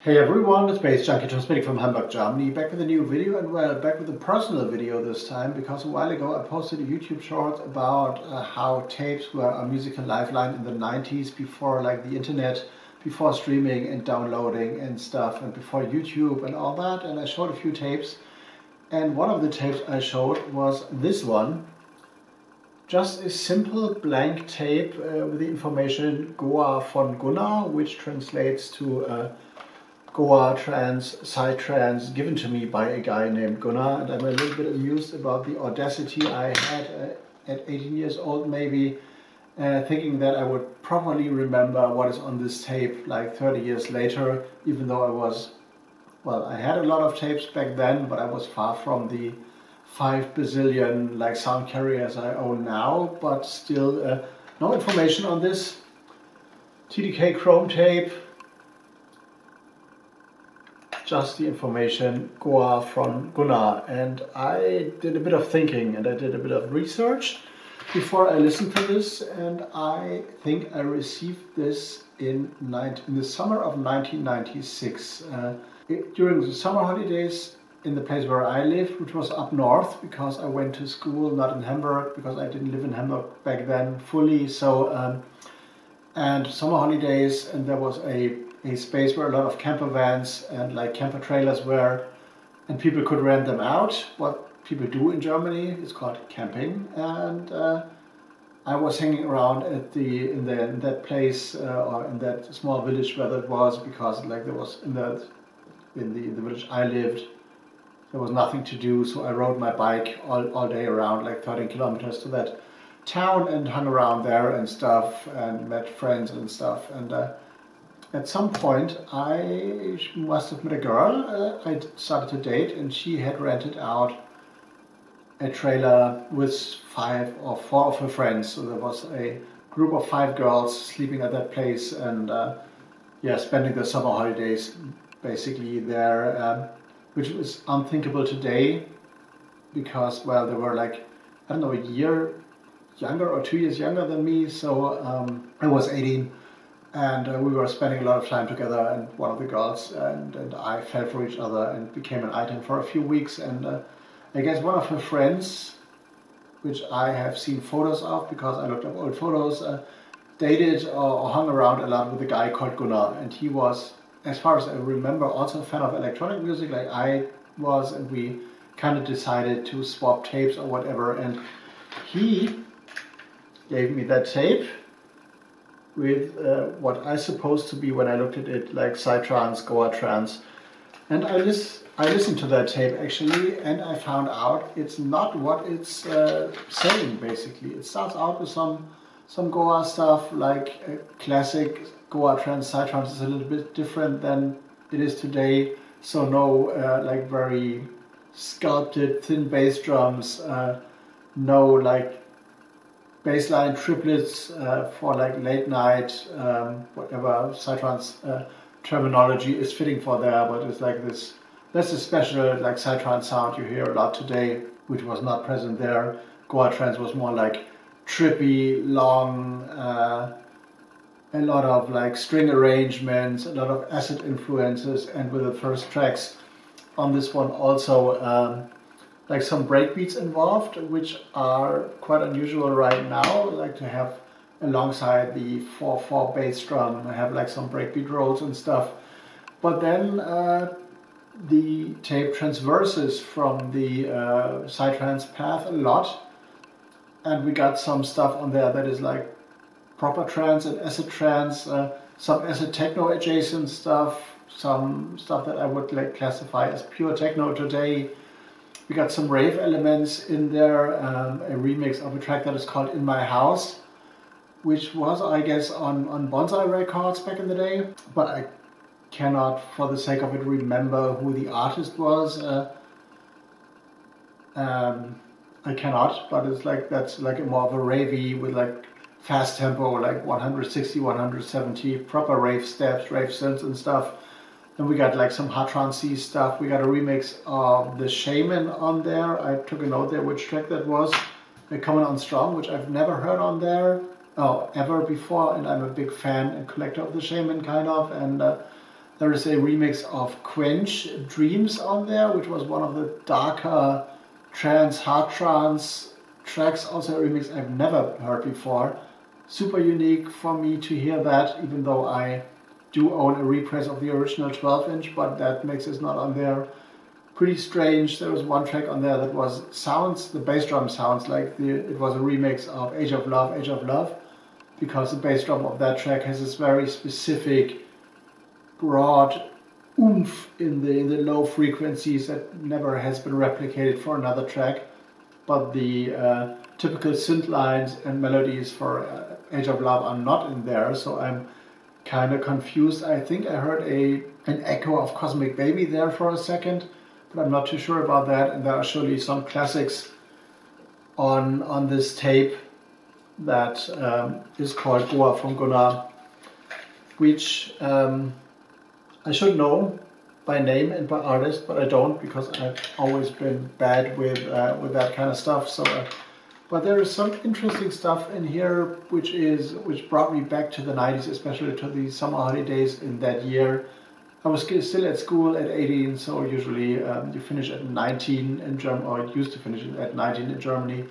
Hey everyone, it's baze.djunkiii transmitting from Hamburg, Germany, back with a new video, and well, back with a personal video this time, because a while ago I posted a YouTube short about how tapes were a musical lifeline in the 90s, before like the internet, before streaming and downloading and stuff, and before YouTube and all that, and I showed a few tapes, and one of the tapes I showed was this one. Just a simple blank tape with the information GOA von Gunnar, which translates to Goa trance, psytrance, given to me by a guy named Gunnar, and I'm a little bit amused about the audacity I had at 18 years old maybe, thinking that I would properly remember what is on this tape like 30 years later, even though I had a lot of tapes back then, but I was far from the 5 bazillion like sound carriers I own now, but still no information on this. TDK Chrome tape, just the information GOA von Gunnar, and I did a bit of thinking and I did a bit of research before I listened to this, and I think I received this in the summer of 1996 during the summer holidays in the place where I lived, which was up north, because I went to school not in Hamburg, because I didn't live in Hamburg back then fully. So and summer holidays, and there was a space where a lot of camper vans and like camper trailers were, and people could rent them out. What people do in Germany is called camping, and I was hanging around at in that place or in that small village where that was, because like there was in the village I lived, there was nothing to do, so I rode my bike all day around, like 13 kilometers to that town, and hung around there and stuff, and met friends and stuff. And at some point I must have met a girl I started to date, and she had rented out a trailer with 5 or 4 of her friends. So there was a group of 5 girls sleeping at that place, and spending their summer holidays basically there, which was unthinkable today, because well, they were like, I don't know, a year younger or 2 years younger than me. So I was 18, and we were spending a lot of time together, and one of the girls and I fell for each other and became an item for a few weeks. And I guess one of her friends, which I have seen photos of because I looked up old photos, dated or hung around a lot with a guy called Gunnar, and he was, as far as I remember, also a fan of electronic music like I was, and we kind of decided to swap tapes or whatever, and he gave me that tape with what I supposed to be, when I looked at it, like psytrance, Goa trance. And I listened to that tape actually, and I found out it's not what it's saying basically. It starts out with some Goa stuff, like classic Goa trance, psytrance is a little bit different than it is today. So no like very sculpted thin bass drums, no like bassline triplets for like late night, whatever psytrance terminology is fitting for there, but it's like this. That's a special like psytrance sound you hear a lot today, which was not present there. Goa trance was more like trippy, long, a lot of like string arrangements, a lot of acid influences, and with the first tracks on this one also like some breakbeats involved, which are quite unusual right now, like to have alongside the 4/4 bass drum, have like some breakbeat rolls and stuff. But then the tape transverses from the psytrance path a lot, and we got some stuff on there that is like proper trance and acid trance, some acid techno adjacent stuff, some stuff that I would like classify as pure techno today. We got some rave elements in there, a remix of a track that is called In My House, which was, I guess, on Bonsai Records back in the day, but I cannot, for the sake of it, remember who the artist was. I cannot, but it's like, that's like more of a ravey with like fast tempo, like 160, 170, proper rave steps, rave synths and stuff. Then we got like some hard trancey stuff. We got a remix of The Shaman on there. I took a note there which track that was. Coming on Strong, which I've never heard on there ever before, and I'm a big fan and collector of The Shaman kind of. And There is a remix of Quench Dreams on there, which was one of the darker trance, hard trance tracks. Also a remix I've never heard before. Super unique for me to hear that, even though I do own a repress of the original 12-inch, but that mix is not on there. Pretty strange. There was one track on there that was the bass drum sounds like it was a remix of Age of Love, because the bass drum of that track has this very specific broad oomph in the low frequencies that never has been replicated for another track. But the typical synth lines and melodies for Age of Love are not in there, so I'm kind of confused. I think I heard an echo of Cosmic Baby there for a second, but I'm not too sure about that. And there are surely some classics on this tape that is called GOA von Gunnar, which I should know by name and by artist, but I don't, because I've always been bad with that kind of stuff. So, but there is some interesting stuff in here, which brought me back to the 90s, especially to the summer holidays in that year. I was still at school at 18, so usually you finish at 19 in Germany, or used to finish at 19 in Germany.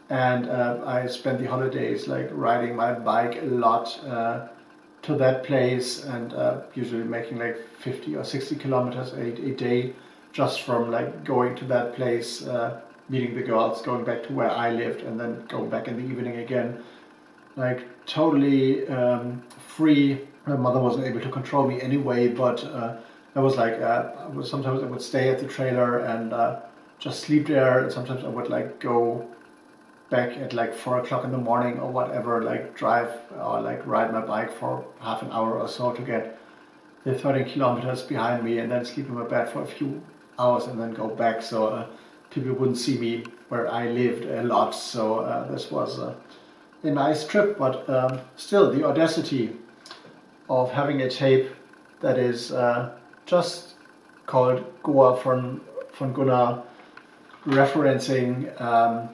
And I spent the holidays like riding my bike a lot to that place, and usually making like 50 or 60 kilometers a day, just from like going to that place, meeting the girls, going back to where I lived, and then going back in the evening again. Like totally free. My mother wasn't able to control me anyway, but I was like, sometimes I would stay at the trailer and just sleep there, and sometimes I would like go back at like 4 o'clock in the morning or whatever, like drive or like ride my bike for half an hour or so to get the 13 kilometers behind me, and then sleep in my bed for a few hours and then go back, so people wouldn't see me where I lived a lot. So this was a nice trip, but still the audacity of having a tape that is just called GOA von Gunnar, referencing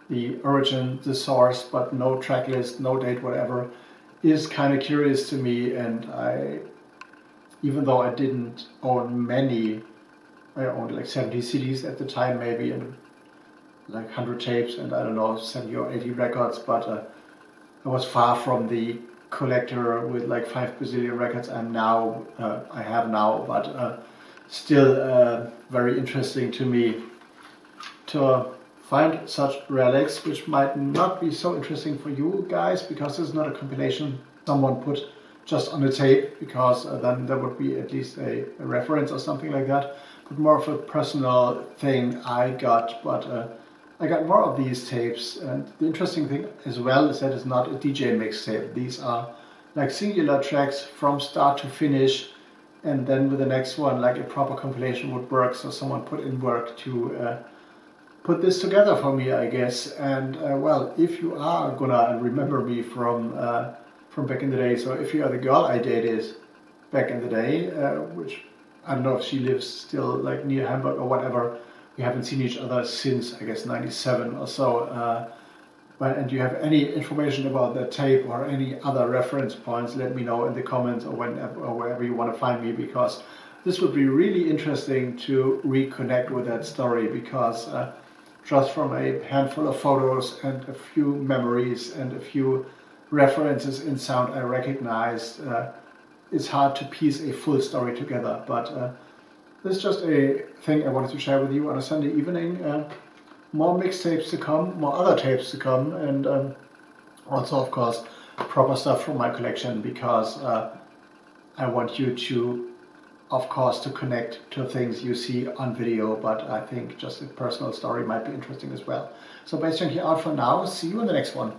the origin, the source, but no track list, no date, whatever, is kind of curious to me. And even though I didn't own many, I owned like 70 CDs at the time maybe, and like 100 tapes, and I don't know, 70 or 80 records, but I was far from the collector with like 5 bazillion records I have now, but still very interesting to me to find such relics, which might not be so interesting for you guys, because this is not a compilation someone put just on a tape, because then there would be at least a reference or something like that, but more of a personal thing I got. But I got more of these tapes, and the interesting thing as well is that it's not a DJ mixtape. These are like singular tracks from start to finish, and then with the next one like a proper compilation would work, so someone put in work to put this together for me, I guess. And well, if you are gonna remember me from back in the day, so if you are the girl I dated back in the day, which I don't know if she lives still like near Hamburg or whatever, we haven't seen each other since I guess 97 or so, and you have any information about that tape or any other reference points, let me know in the comments or whenever or wherever you want to find me, because this would be really interesting to reconnect with that story, because just from a handful of photos and a few memories and a few references in sound I recognized, it's hard to piece a full story together. But this is just a thing I wanted to share with you on a Sunday evening. More mixtapes to come, more other tapes to come, and also, of course, proper stuff from my collection, because I want you to, of course, to connect to things you see on video, but I think just a personal story might be interesting as well. So BAZE.JUNKIii out for now. See you in the next one.